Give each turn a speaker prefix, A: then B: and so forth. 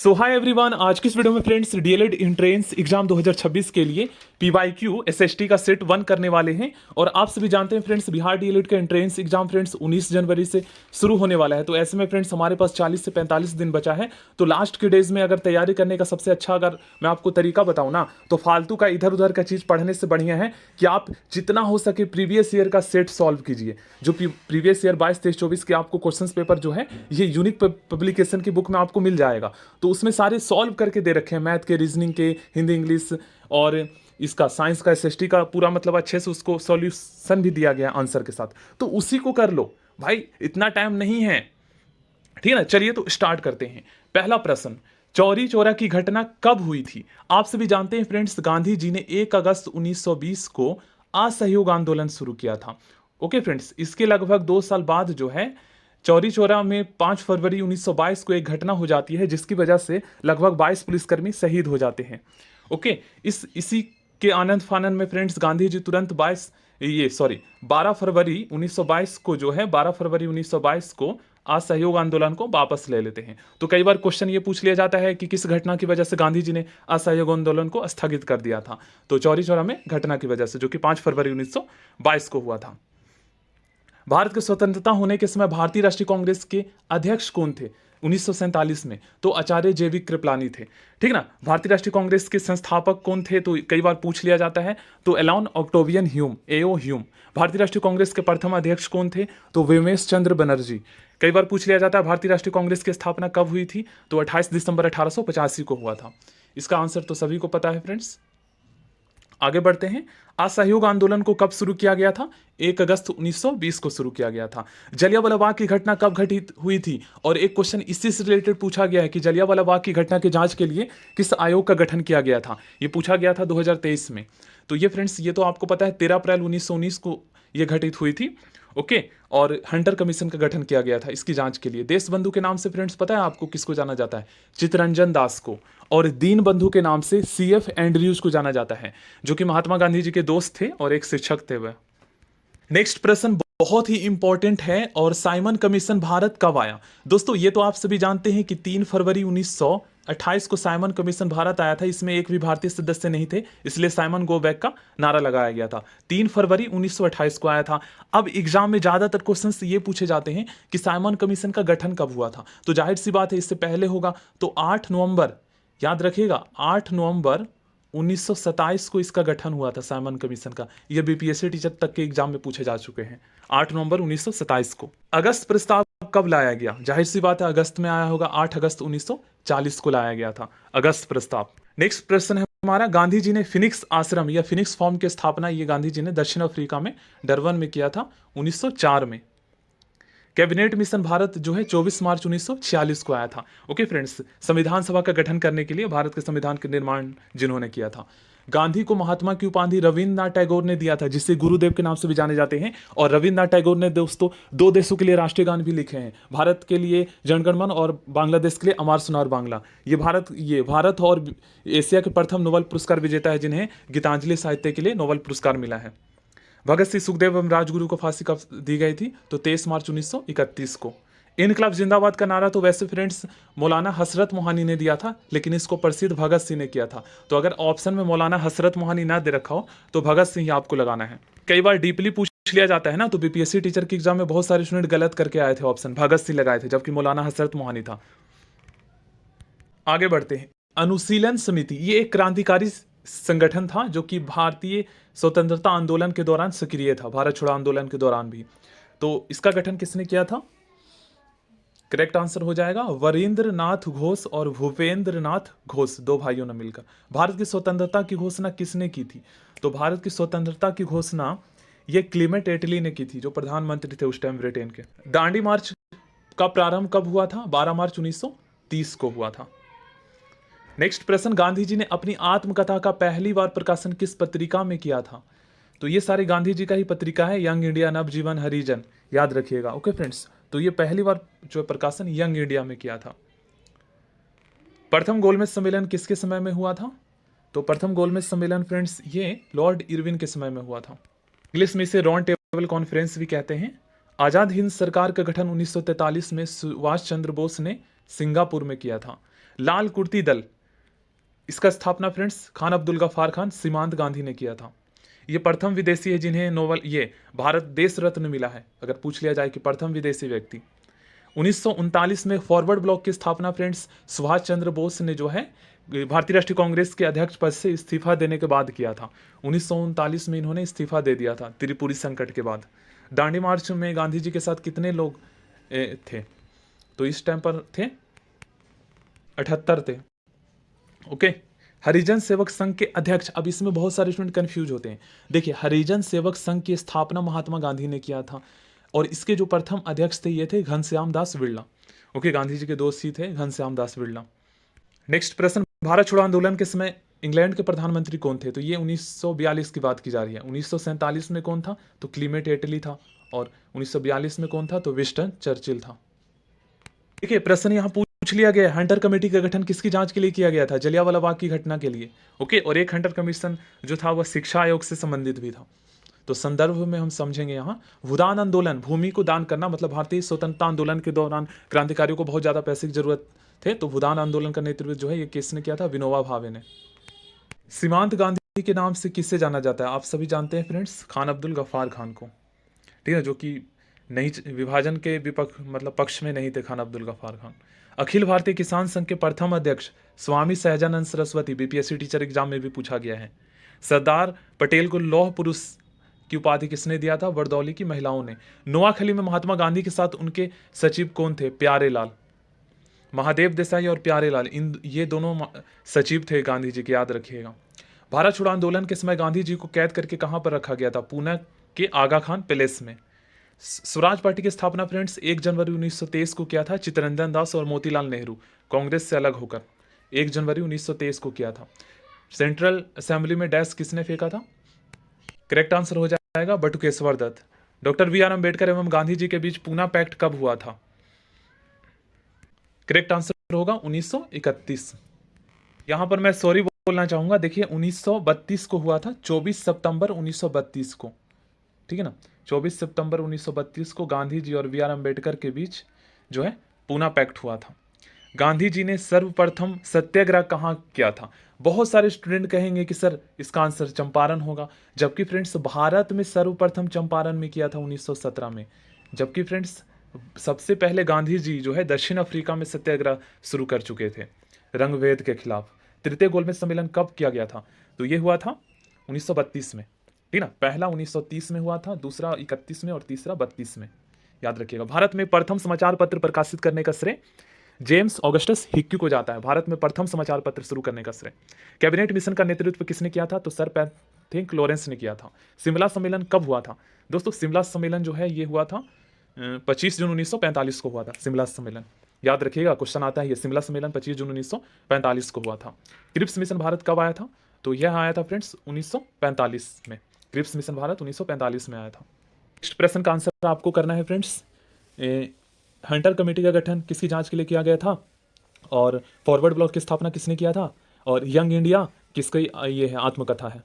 A: सो hi everyone, आज की इस वीडियो में फ्रेंड्स डीएलएड एंट्रेंस एग्जाम 2026 के लिए पीवाईक्यू एसएसटी का सेट 1 करने वाले हैं। और आप सभी जानते हैं फ्रेंड्स, बिहार डीएलएड का एंट्रेंस एग्जाम फ्रेंड्स 19 जनवरी से शुरू होने वाला है। तो ऐसे में फ्रेंड्स हमारे पास 40 से 45 दिन बचा है। तो लास्ट के डेज में अगर तैयारी करने का सबसे अच्छा अगर मैं आपको तरीका बताऊँ ना, तो फालतू का इधर उधर का चीज़ पढ़ने से बढ़िया है कि आप जितना हो सके प्रीवियस ईयर का सेट सॉल्व कीजिए। जो प्रीवियस ईयर 22, 23, 24 के आपको क्वेश्चन पेपर जो है ये यूनिक पब्लिकेशन की बुक में आपको मिल जाएगा। तो उसमें सारे सॉल्व करके दे रखे हैं, मैथ के, रीजनिंग के, हिंदी, इंग्लिश और इसका साइंस का, एसएसटी का पूरा, मतलब अच्छे से उसको सॉल्यूशन भी दिया गया आंसर के साथ। तो उसी को कर लो भाई, इतना टाइम नहीं है, ठीक है ना। चलिए तो स्टार्ट करते हैं। पहला प्रश्न, चौरी चौरा की घटना कब हुई थी? आप सभी जानते हैं फ्रेंड्स, गांधी जी ने 1 अगस्त 1920 को असहयोग आंदोलन शुरू किया था। ओके फ्रेंड्स, इसके लगभग 2 साल बाद जो है चौरी चौरा में 5 फरवरी 1922 को एक घटना हो जाती है, जिसकी वजह से लगभग 22 पुलिसकर्मी शहीद हो जाते हैं। ओके, इसी के आनंद फानन में फ्रेंड्स गांधी जी तुरंत 12 फरवरी 1922 को जो है 12 फरवरी 1922 को असहयोग आंदोलन को वापस ले लेते हैं। तो कई बार क्वेश्चन ये पूछ लिया जाता है कि किस घटना की वजह से गांधी जी ने असहयोग आंदोलन को स्थगित कर दिया था। तो चौरी चौरा में घटना की वजह से, जो कि 5 फरवरी 1922 को हुआ था। भारत की स्वतंत्रता होने के समय भारतीय राष्ट्रीय कांग्रेस के अध्यक्ष कौन थे 1947 में? तो आचार्य जेवी कृपलानी थे, ठीक ना। भारतीय राष्ट्रीय कांग्रेस के संस्थापक कौन थे? तो कई बार पूछ लिया जाता है, तो एलॉन ऑक्टोवियन ह्यूम, एओ ह्यूम। भारतीय राष्ट्रीय कांग्रेस के प्रथम अध्यक्ष कौन थे? तो विमेश चंद्र बनर्जी। कई बार पूछ लिया जाता है भारतीय राष्ट्रीय कांग्रेस की स्थापना कब हुई थी? तो 28 दिसंबर 1885 को हुआ था। इसका आंसर तो सभी को पता है फ्रेंड्स। आगे बढ़ते हैं। असहयोग आंदोलन को कब शुरू किया गया था? 1 अगस्त 1920 को शुरू किया गया था। जलियांवाला बाग की घटना कब घटित हुई थी? और एक क्वेश्चन इसी से रिलेटेड पूछा गया है कि जलियांवाला बाग की घटना की जांच के लिए किस आयोग का गठन किया गया था? ये पूछा गया था 2023 में। तो ये फ्रेंड्स, ये तो आपको पता है 13 अप्रैल 1919 को ये घटित हुई थी। ओके, और हंटर कमीशन का गठन किया गया था इसकी जांच के लिए। देशबंधु के नाम से फ्रेंड्स पता है आपको किसको जाना जाता है? चित्तरंजन दास को। और दीन बंधु के नाम से सीएफ एंड्रयूज को जाना जाता है, जो कि महात्मा गांधी जी के दोस्त थे और एक शिक्षक थे वह। नेक्स्ट प्रश्न बहुत ही इंपॉर्टेंट है, और साइमन कमीशन भारत कब आया? दोस्तों ये तो आप सभी जानते हैं कि 3 फरवरी 1928 को साइमन कमीशन भारत आया था। इसमें एक भी भारतीय सदस्य नहीं थे, इसलिए साइमन गो बैक का नारा लगाया गया था। 3 फरवरी 1928 को आया था। अब एग्जाम में ज्यादातर क्वेश्चंस ये पूछे जाते हैं कि साइमन कमीशन का गठन कब हुआ था। तो जाहिर सी बात है इससे पहले होगा। तो 8 नवंबर, याद रखिएगा, 8 नवंबर 1927 को इसका गठन हुआ था साइमन कमीशन का। यह बीपीएससी टीचर तक के एग्जाम में पूछे जा चुके हैं। 8 नवंबर 1927 को। अगस्त प्रस्ताव कब लाया गया? जाहिर सी बात है अगस्त में आया होगा। 8 अगस्त 1940 को लाया गया था अगस्त प्रस्ताव। नेक्स्ट प्रश्न है हमारा, गांधी जी ने फिनिक्स आश्रम या फिनिक्स फॉर्म की स्थापना ये गांधी जी ने दक्षिण अफ्रीका में डरबन में किया था 1904 में। कैबिनेट मिशन भारत जो है 24 मार्च 1946 को आया था। ओके फ्रेंड्स, संविधान सभा का गठन करने के लिए भारत के संविधान का निर्माण जिन्होंने किया था। गांधी को महात्मा की उपाधि रविन्द्रनाथ टैगोर ने दिया था, जिसे गुरुदेव के नाम से भी जाने जाते हैं। और रविन्द्रनाथ टैगोर ने दोस्तों 2 देशों के लिए राष्ट्रीय गान भी लिखे हैं, भारत के लिए जनगण मन और बांग्लादेश के लिए अमर सोनार बांग्ला। ये भारत और एशिया के प्रथम नोबेल पुरस्कार विजेता है, जिन्हें गीतांजलि साहित्य के लिए नोबेल पुरस्कार मिला है। भगत सिंह, सुखदेव एवं राजगुरु को फांसी कब दी गई थी? तो 23 मार्च 1931 को। इनकलाब जिंदाबाद का नारा तो वैसे फ्रेंड्स मौलाना हसरत मोहानी ने दिया था, लेकिन इसको प्रसिद्ध भगत सिंह ने किया था। तो अगर ऑप्शन में मौलाना हसरत मोहानी ना दे रखा हो तो भगत सिंह ही आपको लगाना है। कई बार डीपली पूछ लिया जाता है ना, तो बीपीएससी टीचर के एग्जाम में बहुत सारे स्टूडेंट गलत करके आए थे, ऑप्शन भगत सिंह लगाए थे, जबकि मौलाना हसरत मोहानी था। आगे बढ़ते हैं। अनुशीलन समिति ये एक क्रांतिकारी संगठन था, जो कि भारतीय स्वतंत्रता आंदोलन के दौरान सक्रिय था, भारत छोड़ो आंदोलन के दौरान भी। तो इसका गठन किसने किया था? करेक्ट आंसर हो जाएगा वरेंद्र नाथ घोष और भूपेंद्र नाथ घोष, 2 भाइयों ने मिलकर। भारत की स्वतंत्रता की घोषणा किसने की थी? तो भारत की स्वतंत्रता की घोषणा ये क्लेमेंट एटली ने की थी, जो प्रधानमंत्री थे उस टाइम ब्रिटेन के। दांडी मार्च का प्रारंभ कब हुआ था? 12 मार्च 1930 को हुआ था। नेक्स्ट प्रश्न, गांधी जी ने अपनी आत्मकथा का पहली बार प्रकाशन किस पत्रिका में किया था? तो ये सारी गांधी जी का ही पत्रिका है, यंग इंडिया, नवजीवन, हरिजन, याद रखिएगा। ओके फ्रेंड्स, तो ये पहली बार जो प्रकाशन यंग इंडिया में किया था। प्रथम गोलमेज सम्मेलन किसके समय में हुआ था? तो प्रथम गोलमेज सम्मेलन फ्रेंड्स ये लॉर्ड इरविन के समय में हुआ था। इंग्लिश में इसे राउंड टेबल कॉन्फ्रेंस भी कहते हैं। आजाद हिंद सरकार का गठन 1943 में सुभाष चंद्र बोस ने सिंगापुर में किया था। लाल कुर्ती दल, इसका स्थापना फ्रेंड्स खान अब्दुल गफ्फार खान सीमांत गांधी ने किया था। ये प्रथम विदेशी है जिन्हें नोबल ये भारत देश रत्न मिला है, अगर पूछ लिया जाए कि प्रथम विदेशी व्यक्ति। 1939 में फॉरवर्ड ब्लॉक की स्थापना फ्रेंड्स सुभाष चंद्र बोस ने जो है भारतीय राष्ट्रीय कांग्रेस के अध्यक्ष पद से इस्तीफा देने के बाद किया था। 1939 में इन्होंने इस्तीफा दे दिया था त्रिपुरी संकट के बाद। दांडी मार्च में गांधी जी के साथ कितने लोग थे? तो इस टाइम पर थे 78 थे। ओके। हरिजन सेवक संघ के अध्यक्ष, अब इसमें बहुत सारे स्टूडेंट कंफ्यूज होते हैं। देखिए, हरिजन सेवक संघ की स्थापना महात्मा गांधी ने किया था और इसके जो प्रथम अध्यक्ष थे ये थे घनश्याम दास बिरला। ओके, गांधी जी के दोस्त ही थे घनश्याम दास बिरला। नेक्स्ट प्रश्न, भारत छोड़ो आंदोलन के समय इंग्लैंड के प्रधानमंत्री कौन थे? तो ये 1942 की बात की जा रही है। 1947 में कौन था? तो क्लीमेट एटली था। और 1942 में कौन था? तो विंस्टन चर्चिल था। देखिए, प्रश्न यहाँ पूछ लिया गया, हंटर कमेटी का गठन किसकी जांच के लिए किया गया था? जलियांवाला बाग की घटना के लिए। ओके, और एक हंटर कमीशन जो था वह शिक्षा आयोग से संबंधित भी था। तो संदर्भ में हम समझेंगे यहाँ भूदान आंदोलन, भूमि को दान करना, मतलब भारतीय स्वतंत्रता आंदोलन के दौरान क्रांतिकारियों को बहुत ज्यादा पैसे की जरूरत थे, तो भूदान आंदोलन का नेतृत्व जो है ये किसने किया था? विनोबा भावे ने। सीमांत गांधी के नाम से किससे जाना जाता है? आप सभी जानते हैं फ्रेंड्स, खान अब्दुल गफ्फार खान को, ठीक है, जो कि नहीं विभाजन के विपक्ष मतलब पक्ष में नहीं थे खान अब्दुल गफ्फार खान। अखिल भारतीय किसान संघ के प्रथम अध्यक्ष Swami Sahajanand Saraswati, BPSC teacher exam में भी पूछा गया है। सरदार पटेल को लौह पुरुष की उपाधि किसने दिया था? बरदौली की महिलाओं ने। नोआखली में महात्मा गांधी के साथ उनके सचिव कौन थे? प्यारेलाल। महादेव देसाई और प्यारेलाल, ये दोनों सचिव थे गांधी जी के, याद रखिएगा। भारत छोड़ो आंदोलन के समय गांधी जी को कैद करके कहां पर रखा गया था? पुणे के आगा खान पैलेस में। स्वराज पार्टी की स्थापना फ्रेंड्स 1 जनवरी 1923 को किया था चित्तरंजन दास और मोतीलाल नेहरू, कांग्रेस से अलग होकर 1 जनवरी 1923 को किया था। सेंट्रल असेंबली में डैश किसने फेंका था? करेक्ट आंसर हो जाएगा Batukeshwar Dutt. Doctor B R Ambedkar एवं गांधी जी के बीच पूना पैक्ट कब हुआ था? करेक्ट आंसर होगा 1931। यहां पर मैं सॉरी बोलना चाहूंगा, देखिए 1932 को हुआ था, 24 सितंबर 1932 को, ठीक है ना, 24 सितंबर 1932 को गांधी जी और बी आर अम्बेडकर के बीच जो है पूना पैक्ट हुआ था। गांधी जी ने सर्वप्रथम सत्याग्रह कहाँ किया था? बहुत सारे स्टूडेंट कहेंगे कि सर इसका आंसर चंपारण होगा, जबकि फ्रेंड्स भारत में सर्वप्रथम चंपारण में किया था 1917 में। जबकि फ्रेंड्स सबसे पहले गांधी जी जो है दक्षिण अफ्रीका में सत्याग्रह शुरू कर चुके थे रंगभेद के खिलाफ। तृतीय गोलमेज सम्मेलन कब किया गया था? तो ये हुआ था 1932 में, ठीक ना। पहला 1930 में हुआ था, दूसरा 31 में और तीसरा 32 में, याद रखिएगा। भारत में प्रथम समाचार पत्र प्रकाशित करने का श्रेय जेम्स ऑगस्टस हिक्यू को जाता है। भारत में प्रथम समाचार पत्र शुरू करने का श्रेय। कैबिनेट मिशन का नेतृत्व किसने किया था? तो सर पैथिंग लॉरेंस ने किया था। शिमला सम्मेलन कब हुआ था? दोस्तों शिमला सम्मेलन जो है ये हुआ था 25 जून 1945 को हुआ था शिमला सम्मेलन, याद रखिएगा, क्वेश्चन आता है ये। शिमला सम्मेलन 25 जून 1945 को हुआ था। क्रिप्स मिशन भारत कब आया था? तो यह आया था फ्रेंड्स 1945 में। क्रिप्स मिशन भारत 1945 में आया था। नेक्स्ट प्रश्न का आंसर आपको करना है फ्रेंड्स, हंटर कमेटी का गठन किसकी जांच के लिए किया गया था? और फॉरवर्ड ब्लॉक की स्थापना किसने किया था? और यंग इंडिया किसकी ये है आत्मकथा है।